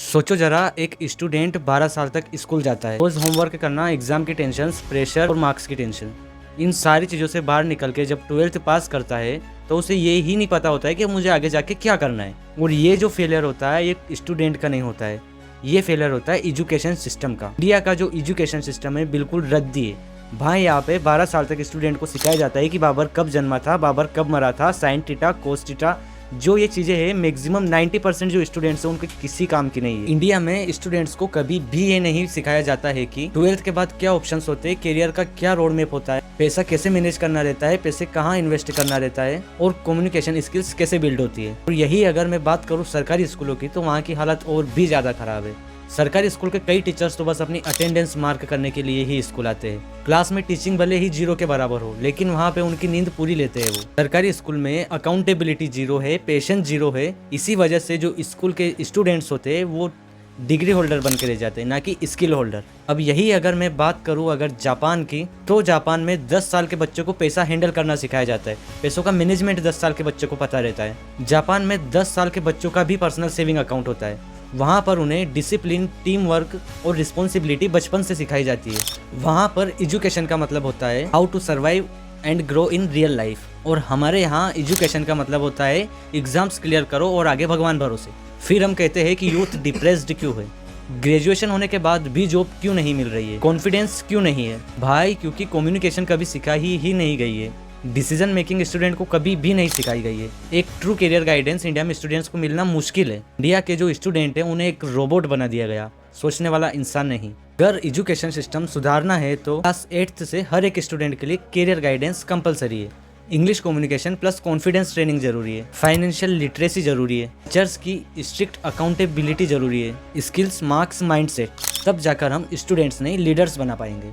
सोचो जरा, एक स्टूडेंट 12 साल तक स्कूल जाता है, रोज होमवर्क करना, एग्जाम की टेंशन, प्रेशर और मार्क्स की टेंशन, इन सारी चीज़ों से बाहर निकल के जब 12th पास करता है तो उसे ये ही नहीं पता होता है कि मुझे आगे जाके क्या करना है। और ये जो फेलियर होता है ये स्टूडेंट का नहीं होता है, ये फेलियर होता है एजुकेशन सिस्टम का। इंडिया का जो एजुकेशन सिस्टम है बिल्कुल रद्दी है भाई। यहाँ पे 12 साल तक स्टूडेंट को सिखाया जाता है कि बाबर कब जन्मा था, बाबर कब मरा था, साइन टीटा कोस टीटा, जो ये चीज़ें हैं मैक्सिमम 90% जो स्टूडेंट्स हैं उनके किसी काम की नहीं है। इंडिया में स्टूडेंट्स को कभी भी ये नहीं सिखाया जाता है कि 12th के बाद क्या ऑप्शंस होते हैं, करियर का क्या रोड मैप होता है, पैसा कैसे मैनेज करना रहता है, पैसे कहाँ इन्वेस्ट करना रहता है और कम्युनिकेशन स्किल्स कैसे बिल्ड होती है। और यही अगर मैं बात करूँ सरकारी स्कूलों की तो वहाँ की हालत और भी ज़्यादा खराब है। सरकारी स्कूल के कई टीचर्स तो बस अपनी अटेंडेंस मार्क करने के लिए ही स्कूल आते हैं। क्लास में टीचिंग भले ही 0 के बराबर हो, लेकिन वहाँ पे उनकी नींद पूरी लेते हैं वो। सरकारी स्कूल में अकाउंटेबिलिटी 0 है, पेशेंस 0 है। इसी वजह से जो स्कूल के स्टूडेंट्स होते हैं वो डिग्री होल्डर बन के रह जाते हैं, ना कि स्किल होल्डर। अब यही अगर मैं बात करूँ अगर जापान की, तो जापान में 10 साल के बच्चों को पैसा हैंडल करना सिखाया जाता है। पैसों का मैनेजमेंट 10 साल के बच्चों को पता रहता है। जापान में 10 साल के बच्चों का भी पर्सनल सेविंग अकाउंट होता है। वहाँ पर उन्हें डिसिप्लिन, टीम वर्क और रिस्पॉन्सिबिलिटी बचपन से सिखाई जाती है। वहाँ पर एजुकेशन का मतलब होता है how to survive and grow in real life. और हमारे यहाँ एजुकेशन का मतलब होता है एग्जाम्स क्लियर करो और आगे भगवान भरोसे। फिर हम कहते हैं कि यूथ डिप्रेस्ड क्यों है, ग्रेजुएशन होने के बाद भी जॉब क्यों नहीं मिल रही है, कॉन्फिडेंस क्यों नहीं है भाई, क्योंकि कम्युनिकेशन कभी सिखाई ही नहीं गई है। डिसीजन मेकिंग स्टूडेंट को कभी भी नहीं सिखाई गई है। एक ट्रू करियर गाइडेंस इंडिया में स्टूडेंट्स को मिलना मुश्किल है। इंडिया के जो स्टूडेंट हैं उन्हें एक रोबोट बना दिया गया, सोचने वाला इंसान नहीं। अगर एजुकेशन सिस्टम सुधारना है तो क्लास 8th से हर एक स्टूडेंट के लिए करियर गाइडेंस कंपलसरी है। English communication plus confidence training जरूरी है। फाइनेंशियल लिटरेसी जरूरी है। टीचर्स की स्ट्रिक्ट अकाउंटेबिलिटी जरूरी है। स्किल्स, मार्क्स, माइंडसेट, तब जाकर हम स्टूडेंट्स नहीं लीडर्स बना पाएंगे।